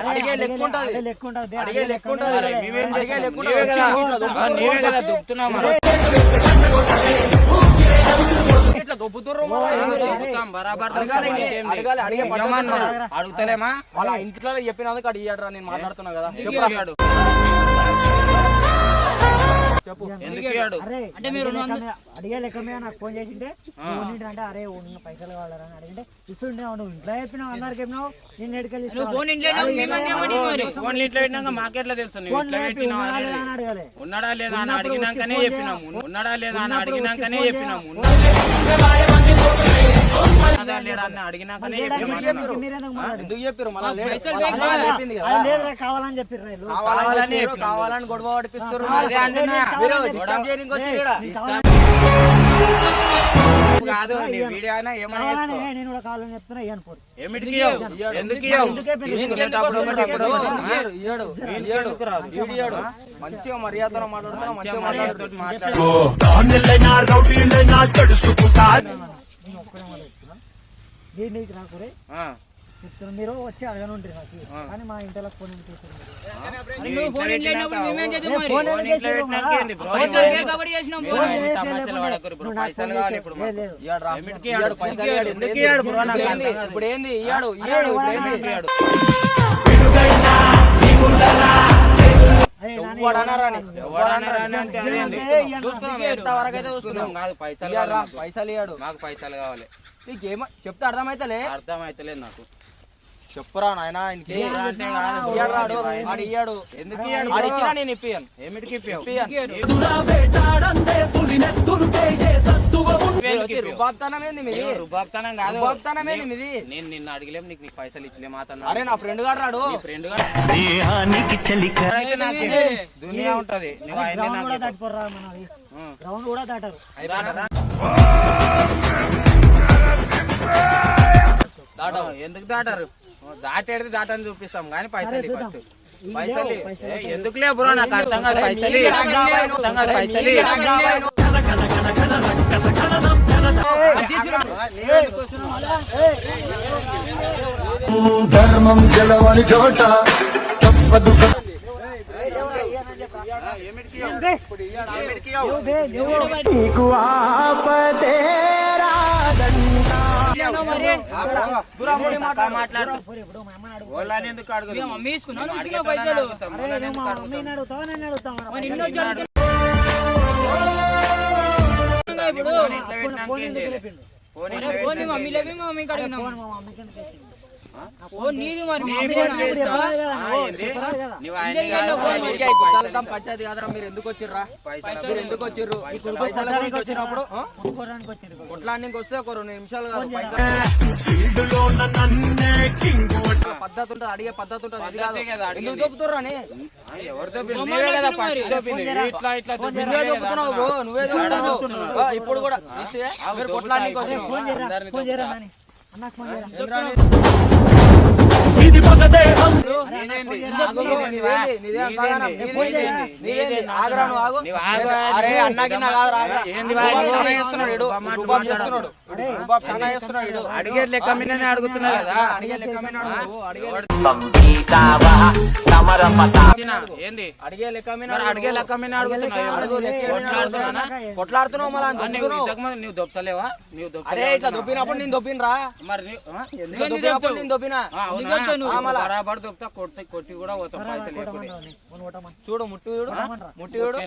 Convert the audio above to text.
అడిగే లెక్క ఉంటది నీవే కదా దుబ్బుతున్నావు మరి. ఇట్లా దొబ్బుతుర్రు అడుగుతలేమా వాళ్ళ ఇంట్లో చెప్పినందుకు అడిగాడు నేను మాట్లాడుతున్నా కదా చెప్పు ఎందుకు అంటే మీరు అడిగే లెక్క మీద నాకు ఫోన్ చేసింటే అంటే అరే ఉన్న పైసలు కావాలని అడిగింటే ఇస్తుండే నువ్వు ఇంట్లో చెప్పినావు అందరికి చెప్పినావు నేను ఎడుకెళ్ళి ఫోన్ ఇంట్లో పెట్టినాక మాకెట్లా తెలుసు అడగాలి ఉన్నాడా లేదా అని అడిగినాకనే చెప్పినాము ఉన్నాడా లేదా అని అడిగినాకనే చెప్పినాము అడిగినాకనే ఎందుకు చెప్పారు కావాలని చెప్పారు కావాలని గొడవ పడిపిస్తారు కాదు వీడియో అయినా నేను కూడా కావాలని చెప్తున్నా ఏమిటికి ఎందుకు మంచిగా మర్యాదతో మాట్లాడుతున్నా మంచిగా రాకురే చెప్తున్నా మీరు వచ్చి అడగనుంటారు నాకు కానీ మా ఇంట్లో ఫోన్ ఇప్పుడు ఏంది ఇయ్యాడు పైసలు ఇయ్యాడు నాకు పైసలు కావాలి నీకేమో చెప్తే అర్థమైతలే నాకు చెప్పురా నాయన ఇయ్యాడు ఎందుకు ఇచ్చినా నేను ఇప్పియాను ఏమిటికి రుబాబ్తనమేంది మీది రుబాబ్తనం కాదు రుబాబ్తనమేంది మీది నేను నిన్ను అడిగలేం నీకు పైసలు ఇచ్చలే మాత్రం అరే నా ఫ్రెండ్ గారు రాడు ఫ్రెండ్ దునియా ఉంటది గ్రౌండ్ కూడా దాటారు ఎందుకు దాటారు దాటేది దాటని చూపిస్తాం కానీ పైసలు ఫస్ట్ పైసలు ఎందుకులే బ్రో నాకు అర్థం కాదు పైసలు ధర్మం గెలవని చోట తప్పదు నీకు ఆపదే ఎందుకు అడుగు పంచాయతీ కాదరా మీరు ఎందుకు వచ్చిర్రా మీరు ఎందుకు వచ్చిర్రు పైసల గురించి వచ్చినప్పుడు కొట్లానికి వస్తే ఒక 2 నిమిషాలు కాదు పద్ధతి ఉంటుంది అడిగే పద్ధతి ఉంటుంది ఎందుకు దొబ్బుతుర్రా అని నువ్వే దొబ్బుతున్నావు ఇప్పుడు కూడా కొట్లానికి వచ్చిన అడిగే లెక్క మీదనే అడుగుతున్నా కదా ఏంది అడిగే లెక్క మీద అడిగే లెక్క మీద అడుగుతున్నా కొట్లాడుతున్నావు మళ్ళీ నువ్వు దొబ్బలేవా అరే ఇట్లా దొబ్బినప్పుడు నేను దొబ్బినరా మరి నేను దొబ్బినా బరాబర్ దొబ్బా కొట్టి కూడా పోతాం పైసలు చూడు ముట్టు చూడు